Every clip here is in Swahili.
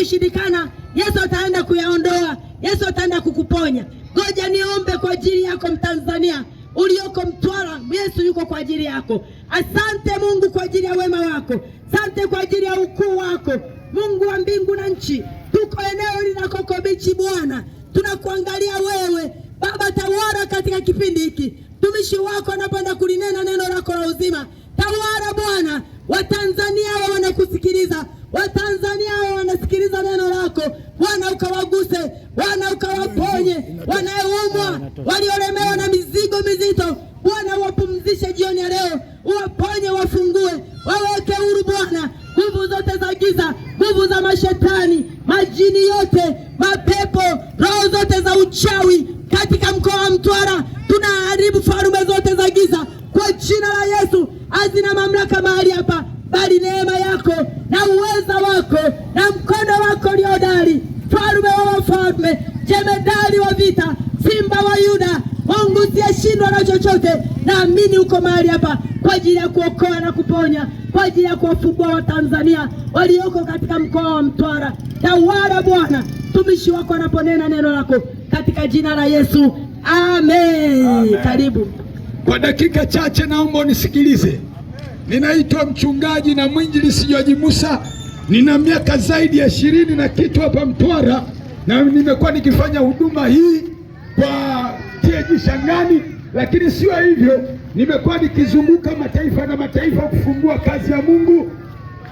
yaliyoshindikana, Yesu ataenda kuyaondoa. Yesu ataenda kukuponya. Ngoja niombe kwa ajili yako Mtanzania ulioko Mtwara. Yesu yuko kwa ajili yako. Asante Mungu kwa ajili ya wema wako. Asante kwa ajili ya ukuu wako. Mungu wa mbingu na nchi, tuko eneo linakoko bichi Bwana. Tunakuangalia wewe Baba, tawala katika kipindi hiki. Mtumishi wako anapenda kulinena neno lako la uzima. Tawala Bwana, Watanzania wanakusikiliza. Watanzania wanasikiliza neno lako. Bwana ukawaguse, Bwana ukawaponye wanaoumwa, waliolemewa na mizigo mizito. Bwana wapumzishe jioni ya leo, uwaponye, wafungue, waweke huru Bwana nguvu zote za giza, nguvu za mashetani, majini yote, mapepo, roho zote za uchawi katika mkoa wa Mtwara. Tunaharibu falme zote za giza kwa jina la Yesu. Hazina mamlaka mahali hapa, bali neema yako na uweza wako na mkono wako uliodari. Mfalme wa wafalme, jemedari wa vita, simba wa Yuda, Mungu usiyeshindwa na chochote, naamini uko mahali hapa kwa ajili ya kuokoa na kuponya, kwa ajili ya kuwafungua Watanzania walioko katika mkoa wa Mtwara. Tawala Bwana, mtumishi wako anaponena neno lako katika jina la Yesu. Amen. Amen. Karibu. Kwa dakika chache naomba unisikilize. Ninaitwa mchungaji na mwinjilisti George Musa. Nina miaka zaidi ya 20 na kitu hapa Mtwara, na nimekuwa nikifanya huduma hii kwa TAG Shangani, lakini sio hivyo, nimekuwa nikizunguka mataifa na mataifa kufungua kazi ya Mungu.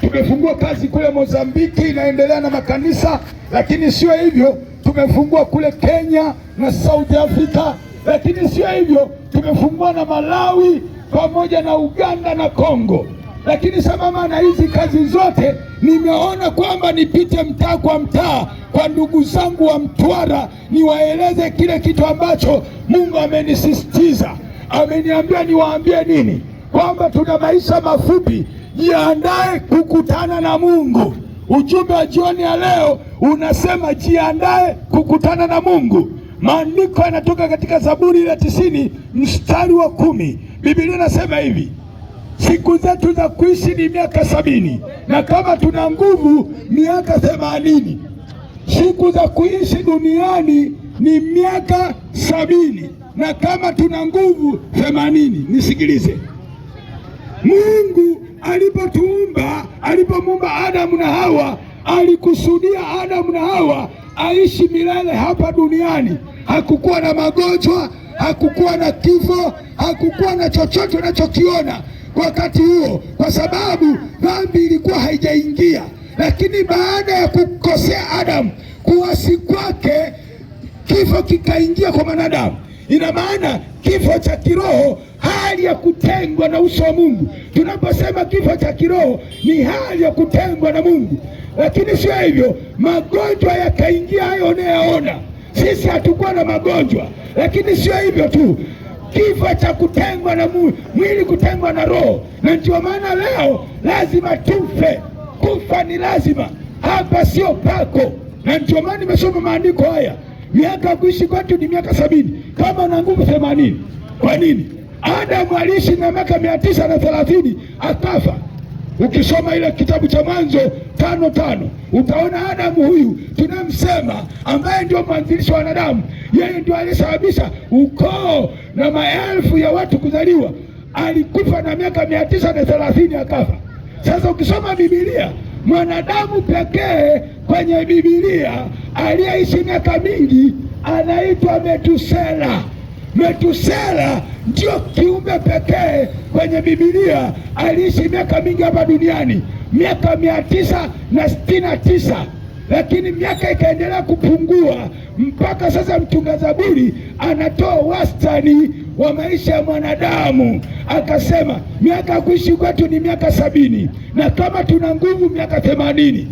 Tumefungua kazi kule Mozambiki, inaendelea na makanisa, lakini sio hivyo, tumefungua kule Kenya na South Africa, lakini sio hivyo, tumefungua na Malawi pamoja na Uganda na Kongo. Lakini sambamba na hizi kazi zote, nimeona kwamba nipite mtaa kwa mtaa kwa ndugu zangu wa Mtwara, niwaeleze kile kitu ambacho Mungu amenisisitiza. Ameniambia niwaambie nini? Kwamba tuna maisha mafupi, jiandae kukutana na Mungu. Ujumbe wa jioni ya leo unasema jiandae kukutana na Mungu. Maandiko yanatoka katika Zaburi ya 90 mstari wa 10. Biblia inasema hivi: siku zetu za kuishi ni miaka 70, na kama tuna nguvu miaka 80. Siku za kuishi duniani ni miaka 70, na kama tuna nguvu 80. Nisikilize. Mungu alipomuumba Adamu na Hawa, alikusudia Adamu na Hawa aishi milele hapa duniani. Hakukuwa na magonjwa, hakukuwa na kifo, hakukuwa na chochote unachokiona wakati huo, kwa sababu dhambi ilikuwa haijaingia. Lakini baada ya kukosea Adamu, kuasi kwake, kifo kikaingia kwa wanadamu. Ina maana kifo cha kiroho, hali ya kutengwa na uso wa Mungu. Tunaposema kifo cha kiroho ni hali ya kutengwa na Mungu, lakini sio hivyo magonjwa yakaingia hayo unayoona. Sisi hatukuwa na magonjwa, lakini sio hivyo tu, kifo cha kutengwa na mwili, kutengwa na roho. Na ndio maana leo lazima tufe. Kufa ni lazima, hapa sio pako. Na ndio maana nimesoma maandiko haya, miaka kuishi kwetu ni miaka 70, kama una nguvu 80. Kwa nini? Adamu aliishi na miaka 930 akafa. Ukisoma ile kitabu cha Mwanzo 5:5 utaona Adamu huyu tunamsema, ambaye ndio mwanzilishi wa wanadamu, yeye ndio alisababisha ukoo na maelfu ya watu kuzaliwa, alikufa na miaka 930 akafa. Sasa ukisoma Biblia, mwanadamu pekee kwenye Biblia aliyeishi miaka mingi anaitwa Metusela. Metusela ndio kiumbe pekee kwenye Biblia aliishi miaka mingi hapa duniani, miaka 969, lakini miaka ikaendelea kupungua mpaka sasa mtunga Zaburi anatoa wastani wa maisha ya mwanadamu, akasema miaka kuishi kwetu ni miaka 70, na kama tuna nguvu miaka 80.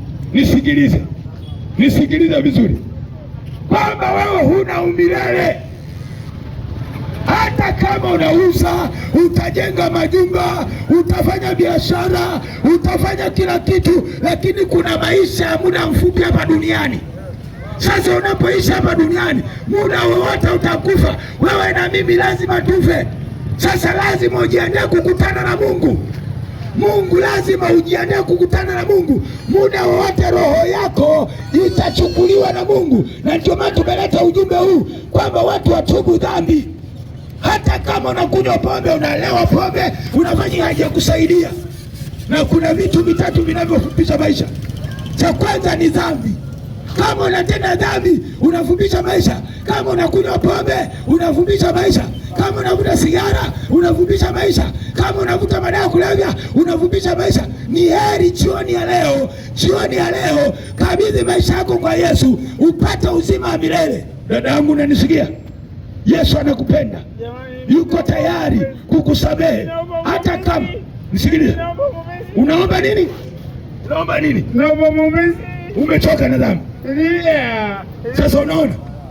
Nisikilize vizuri, kwamba wewe huna umilele. Hata kama unauza, utajenga majumba, utafanya biashara, utafanya kila kitu, lakini kuna maisha ya muda mfupi hapa duniani. Sasa unapoishi hapa duniani, muda wowote utakufa. Wewe na mimi lazima tufe. Sasa lazima ujiandae kukutana na Mungu. Lazima ujiandae kukutana na Mungu. Muda wowote roho yako itachukuliwa na Mungu. Na ndio maana tumeleta ujumbe huu kwamba watu watubu dhambi. Hata kama unakunywa pombe, unalewa pombe, unafanya haja kusaidia. Na kuna vitu vitatu vinavyofupisha maisha. Cha kwanza ni dhambi. Kama unatenda dhambi, unafupisha maisha. Kama unakunywa pombe, unafupisha maisha. Kama unavuta sigara, unafupisha maisha. Kama unavuta madawa ya kulevya, unafupisha maisha. Ni heri jioni ya leo kabidhi maisha yako kwa Yesu, upate uzima wa milele. Dada yangu, unanisikia? Yesu anakupenda, yuko tayari kukusamehe. Hata kama, nisikilize, unaomba nini? Naomba mwombezi. Umechoka na dhambi. Sasa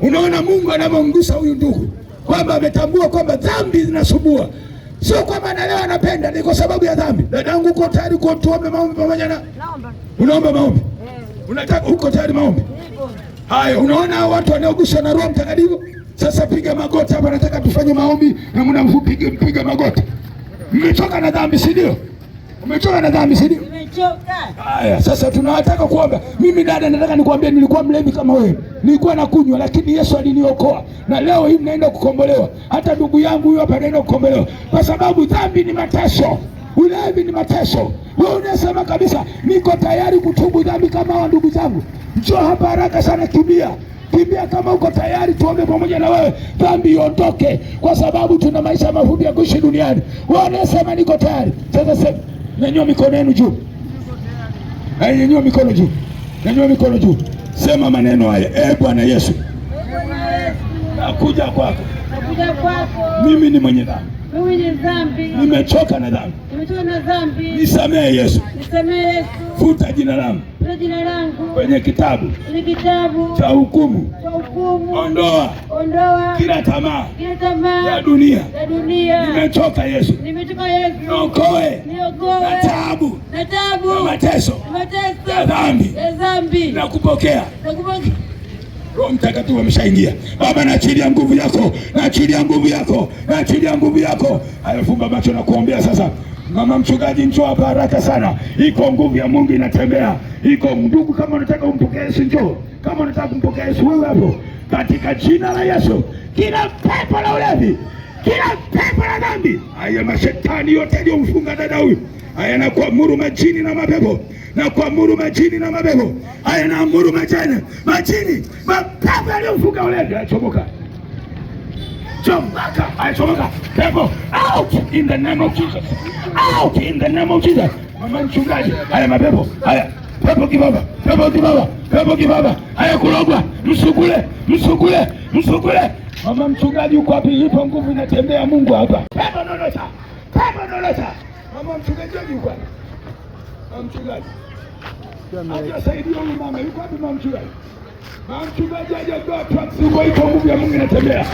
unaona Mungu anamgusa huyu ndugu, kwamba ametambua kwamba dhambi zinasumbua. Sio kwamba leo anapenda, ni kwa sababu ya dhambi. Dadangu, uko tayari kuomba maombi pamoja na? Unaomba maombi? Unataka, uko tayari maombi? Haya, unaona watu wanaoguswa na Roho Mtakatifu. Sasa piga magoti hapa, nataka tufanye maombi na muda mfupi. Piga magoti. Mmechoka na dhambi, si ndio? Umechoka na dhambi, si ndio? Nimechoka. Haya, sasa tunataka kuomba. Mimi dada, nataka nikwambie, nilikuwa mlevi kama wewe. Nilikuwa nakunywa, lakini Yesu aliniokoa. Na leo hii naenda kukombolewa. Hata ndugu yangu huyu hapa anaenda kukombolewa. Kwa sababu dhambi ni mateso. Ulevi ni mateso. Wewe unasema kabisa, niko tayari kutubu dhambi kama wa ndugu zangu. Njoo hapa haraka sana, kimbia kama uko tayari, tuombe pamoja na wewe dhambi iondoke, kwa sababu tuna maisha mafupi ya kuishi duniani. Wewe unasema niko tayari. Sasa sema, nyanyua mikono yenu juu. Nyanyua mikono juu. Sema maneno haya: Bwana Yesu, nakuja kwako. Mimi ni mwenye dhambi. Nimechoka na dhambi. Nisamehe Yesu. Futa jina langu kwenye kitabu cha hukumu. Ondoa kila tamaa ya dunia. Nimechoka Yesu. Niokoe na taabu na mateso ya dhambi. Nakupokea. Roho Mtakatifu ameshaingia. Baba, naachilia nguvu yako. Haya, fumba macho na kuombea sasa. Mama mchungaji, njoo hapa haraka sana. Iko nguvu ya Mungu inatembea. Iko ndugu, kama unataka kumpokea Yesu njoo. Kama unataka kumpokea Yesu wewe hapo. Katika jina la Yesu, kila pepo la ulevi, kila pepo la dhambi, haya mashetani yote yaliyomfunga dada huyu, haya na kuamuru majini na mapepo. Haya na amuru majini, mapepo yaliyomfunga ulevi, achomoka. Chomoka. Pepo out in the name of Jesus. Mama mchungaji, haya mapepo, haya pepo kibaba. Haya kulogwa, msukule. Mama mchungaji uko wapi? Ipo nguvu inatembea Mungu hapa. Pepo ondosha. Pepo ondosha. Mama mchungaji yuko wapi? Mama mchungaji. Saidia huyu mama. Yuko wapi mama mchungaji? Mama mchungaji aje kwa tracks huko, ipo nguvu ya Mungu inatembea.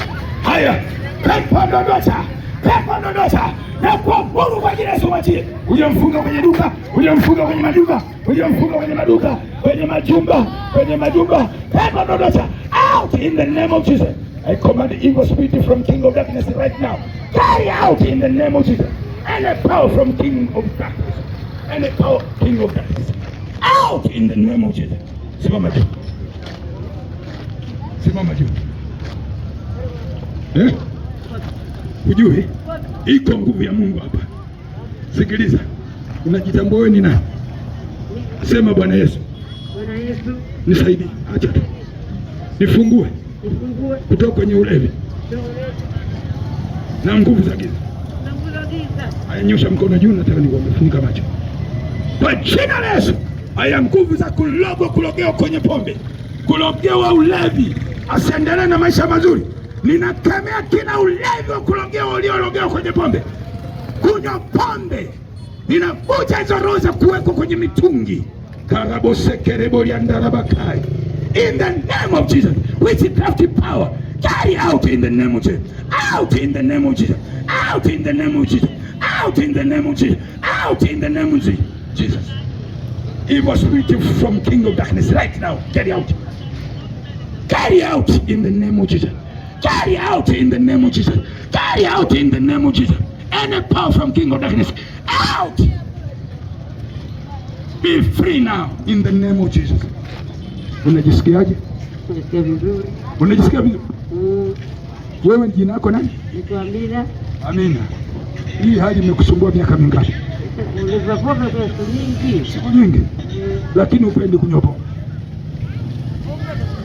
Haya. Pepo ondosha. Pepo ondosha. Na kwa Mungu kwa jina la Yesu mwachie. Hujamfunga kwenye duka, hujamfunga kwenye maduka, hujamfunga kwenye maduka, kwenye majumba, kwenye majumba. Pepo ondosha. Out in the name of Jesus. I command the evil spirit from king of darkness right now. Carry out in the name of Jesus. Any power from king of darkness. Any power king of darkness. Out in the name of Jesus. Simama juu. Simama juu. Hujui? Iko nguvu ya Mungu hapa. Sikiliza. Unajitambua wewe ni nani? Sema Bwana Yesu. Bwana Yesu. Nisaidie. Acha tu. Nifungue kutoka kwenye ulevi na nguvu za giza. Nyosha mkono juu, nataka nikuombe. Funika macho. Kwa jina la Yesu, haya nguvu za kulogewa kwenye pombe, kulogewa ulevi, asiendelee na maisha mazuri. Ninakemea kila ulevi wa kulogewa uliologewa kwenye pombe, kunywa pombe. Ninavuja hizo roho za kuwekwa kwenye mitungi. Karabosekereboliandarabakai. In the name of Jesus, witchcraft power, carry out in the name of Jesus. Out in the name of Jesus. Out in the name of Jesus. Out in the name of Jesus. Out in the name of Jesus. Evil spirit from king of darkness right now, carry out. Carry out in the name of Jesus. Carry out in the name of Jesus. Carry out in the name of Jesus. Any power from king of darkness, out. Be free now in the name of Jesus. Unajisikiaje? Unajisikia vizuri? Unajisikia vizuri? Wewe jina lako nani? Niko Amina. Amina. Hii hali imekusumbua miaka mingapi? Uliza pombe kwa siku nyingi. Siku nyingi? Lakini upendi kunywa pombe?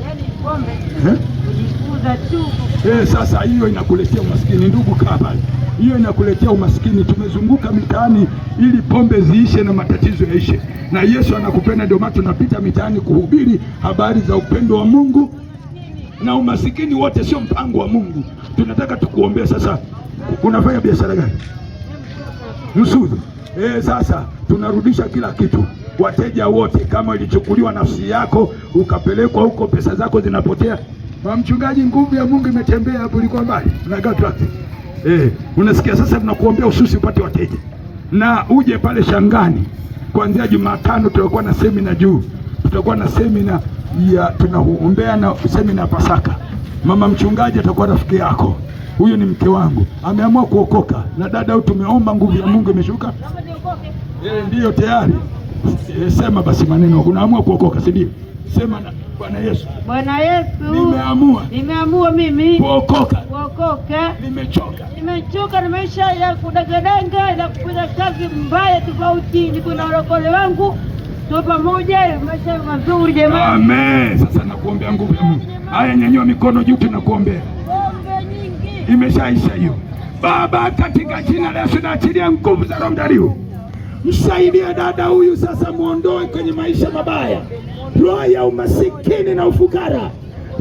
Yaani pombe. Kujikuza tu. Sasa hiyo inakuletea umaskini. Ndugu kaa pale. Hiyo inakuletea umaskini. Tumezunguka mitaani ili pombe ziishe na matatizo yaishe. Na Yesu anakupenda, ndio maana tunapita mitaani kuhubiri habari za upendo wa Mungu. Na umasikini wote sio mpango wa Mungu. Tunataka tukuombee sasa. Unafanya biashara gani? Msuzi. Sasa tunarudisha kila kitu. Wateja wote, kama ilichukuliwa nafsi yako ukapelekwa huko, pesa zako zinapotea. Mama mchungaji, nguvu ya Mungu imetembea hapo, ulikuwa mbali. Unagaa tu. Unasikia sasa, tunakuombea ususi upate wateja. Na uje pale Shangani. Kuanzia Jumatano tutakuwa na semina juu. Tutakuwa na semina ya tunaombea na semina Pasaka. Mama mchungaji atakuwa rafiki yako. Huyu ni mke wangu. Ameamua kuokoka. Na dada huyu tumeomba nguvu ya Mungu imeshuka. Ndiyo tayari. Sema basi maneno. Unaamua kuokoka, si ndio? Sema na Bwana Yesu. Bwana Yesu. Nimeamua mimi kuokoka. Nimechoka na maisha ya kudangadanga na kufanya kazi mbaya tofauti. Niko na urokole wangu. Tupo pamoja, maisha mazuri jamani. Amen. Sasa nakuombea nguvu ya Mungu. Haya, nyanyua mikono juu, tunakuombea. Pombe nyingi imeshaisha hiyo. Baba, katika jina la Yesu naachilia nguvu za Roho Mtakatifu. Msaidie dada huyu sasa, muondoe kwenye maisha mabaya. Roho ya umasikini na ufukara.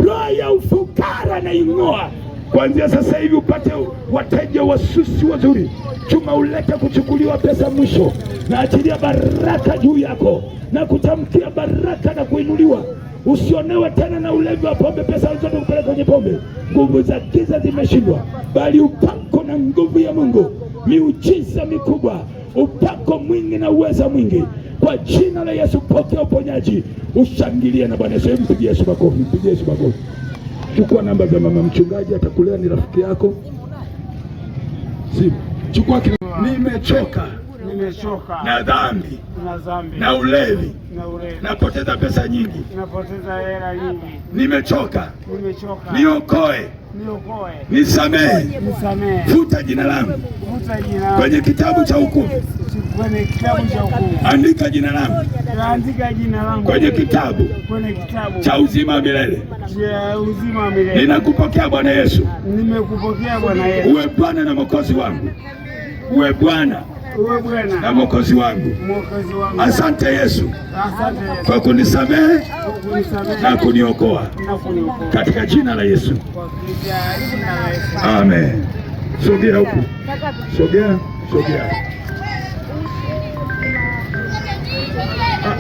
Roho ya ufukara na ing'oa. Kuanzia sasa hivi upate wateja wasusi wazuri. Chuma ulete kuchukuliwa pesa mwisho. Na achilia baraka juu yako. Na kutamkia baraka na kuinuliwa. Usionewe tena na ulevi wa pombe, pesa zote kupeleka kwenye pombe. Nguvu za giza zimeshindwa. Bali upako na nguvu ya Mungu. Miujiza mikubwa. Upako mwingi na uweza mwingi. Kwa jina la Yesu pokea uponyaji. Ushangilie na Bwana Yesu. Mpigie Yesu makofi. Mpigie Yesu makofi. Chukua namba za mama mchungaji, atakulea, ni rafiki yako. Chukua nimechoka na dhambi na ulevi. Napoteza pesa nyingi. Nimechoka. Niokoe. Nisamehe. Futa jina langu kwenye kitabu cha hukumu. Andika jina langu kwenye kitabu cha uzima wa milele. Ninakupokea Bwana Yesu. Uwe Bwana na Mwokozi wangu. Uwe Bwana na Mwokozi wangu. Asante Yesu kwa kunisamehe na kuniokoa katika jina la Yesu. Amen. Sogea huku, sogea.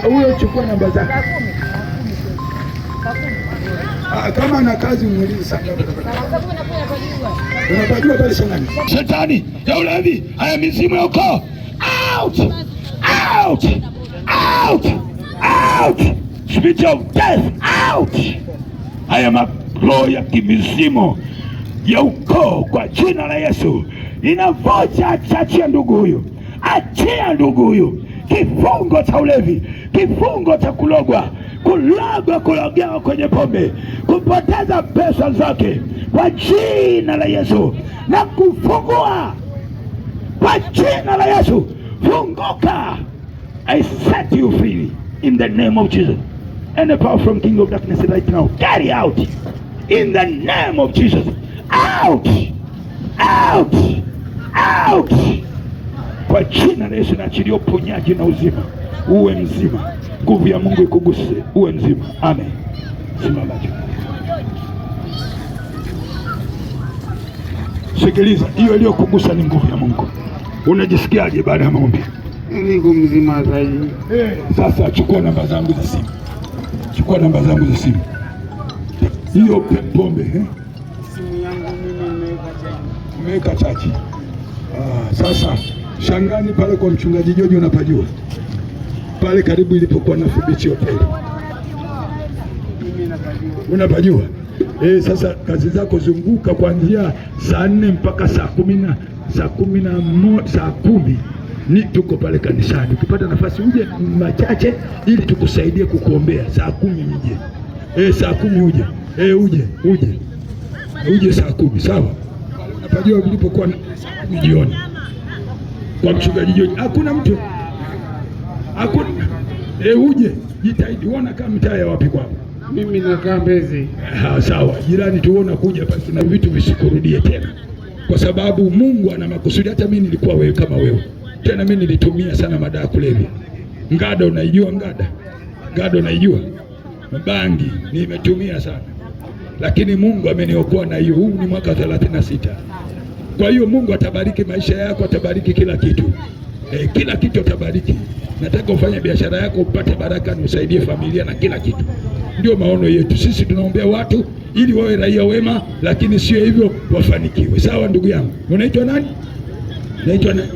Huyo chukua namba zake. Kama na kazi muulize sana. Unapajua pale shangani. Shetani ya ulevi, haya mizimu ya ukoo. Out! Out! Out! Out! Spirit of death, out! Haya maroho ya kimizimu ya ukoo kwa jina la Yesu. Ninavocha, achia ndugu huyu. Achia ndugu huyu. Kifungo cha ulevi, kifungo cha kulogwa, kulogewa kwenye pombe, kupoteza pesa zake kwa jina la Yesu na kufungua kwa jina la Yesu. Funguka. I set you free in the name of Jesus. Any power from King of Darkness right now, carry out in the name of Jesus. Out. Out. Out. Kwa jina la Yesu naachilia uponyaji na uzima. Uwe mzima. Nguvu ya Mungu ikuguse. Uwe mzima. Amen. Simama juu. Sikiliza, hiyo iliyokugusa ni nguvu ya Mungu. Unajisikiaje baada ya maombi? Niko mzima zaidi. Sasa chukua namba zangu za simu. Chukua namba zangu za simu. Hiyo pombe, Simu yangu mimi umeweka chaji. Sasa Shangani pale kwa mchungaji Joji unapajua? Pale karibu ilipokuwa na Fibichi Hotel. Mimi napajua. Unapajua? Sasa kazi zako zunguka kuanzia saa 4 mpaka saa 10 ni tuko pale kanisani. Ukipata nafasi uje machache ili tukusaidie kukuombea. Saa 10 uje. Saa 10 uje. Uje saa 10, sawa? Unapajua vilipokuwa jioni. Kwa mchungaji Joji hakuna mtu. Hakuna. Uje. Jitahidi uona kama mtaa ya wapi kwako. Mimi nakaa Mbezi. Sawa. Jirani tuona kuja basi na vitu visikurudie tena. Kwa sababu Mungu ana makusudi. Hata mimi nilikuwa wewe kama wewe. Tena mimi nilitumia sana madawa ya kulevya. Ngada unaijua ngada? Ngada unaijua? Bangi nimetumia sana. Lakini Mungu ameniokoa na hiyo. Huu ni mwaka 36. Kwa hiyo Mungu atabariki maisha yako, atabariki kila kitu. Kila kitu atabariki. Nataka ufanye biashara yako upate baraka na usaidie familia na kila kitu. Ndio maono yetu. Sisi tunaombea watu ili wawe raia wema, lakini sio hivyo wafanikiwe. Sawa ndugu yangu. Unaitwa nani? Naitwa nani?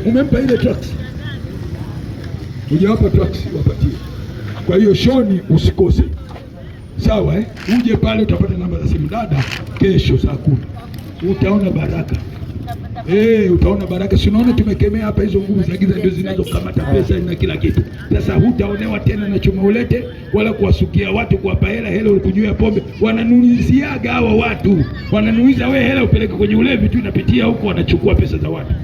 Umempa ile trucks. Hujawapa trucks wapatie. Kwa hiyo Shoni usikose. Sawa Uje pale utapata namba za simu dada kesho saa 10. Utaona baraka. Utaona baraka. Si unaona tumekemea hapa hizo nguvu za giza ndio zinazokamata pesa na kila kitu. Sasa hutaonewa tena na chuma ulete wala kuwasukia watu kuwapa hela ulikujua pombe. Wananuiziaga hawa watu. Wananuiza wewe hela upeleke kwenye ulevi tu, unapitia huko wanachukua pesa za watu.